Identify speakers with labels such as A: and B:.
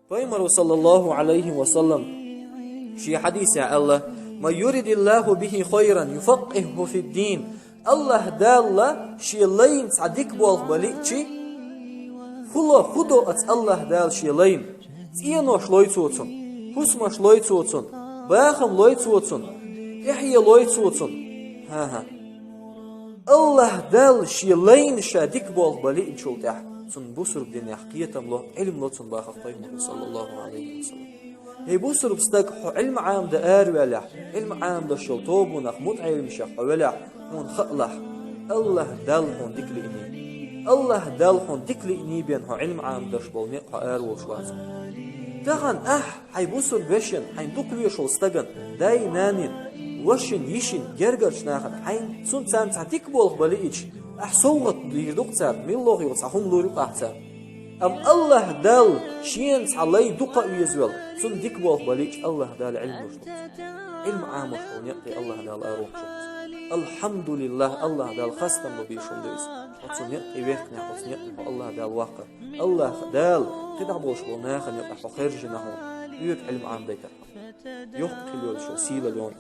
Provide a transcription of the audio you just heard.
A: Paymar sallallahu aleyhi ve sellem şi hadis ya Allah ma yuridillahu bihi khayran yufaqihhu fid din. Allah dalla şi layn sadik bol baliçi hulo hudo at Allah dal şi layn tsieno shloitsutsun husma shloitsutsun ba'kham loitsutsun ihya loitsutsun ha Allah dal şi layn shadik bol baliçi ultah sun busur din yahqiyatam lo ilm lotsun ba'khaf Paymar sallallahu aleyhi ve sellem هي بوسر بستك علم عام ده ولا علم عام ده شلطوب ونخمود علم شخ ولا هون خلح الله دل هون دكلي إني الله دل هون دكلي إني بين هو علم عام ده شبول نقع وشلاص تغن هي بوسر بشن هين دكلي شل استجن داي نانين وشن يشن جرجرش ناخد هين سون سان تعتك بول بليش صوت يردق سات ملوه يوصحهم لورق أحسن الله دال شين علي دقة يزول سن ديك بول باليش الله دال علم وشلون علم عام وشلون يقي الله دال أروح شلون الحمد لله الله دال خاصة ما بيشون ديس وسن يقي ويحنا وسن يقي الله دال واقع الله دال كده بول شلون ناخن يقي خير جناه يوك علم عام ديك يوك كل يوم شو سيل اليوم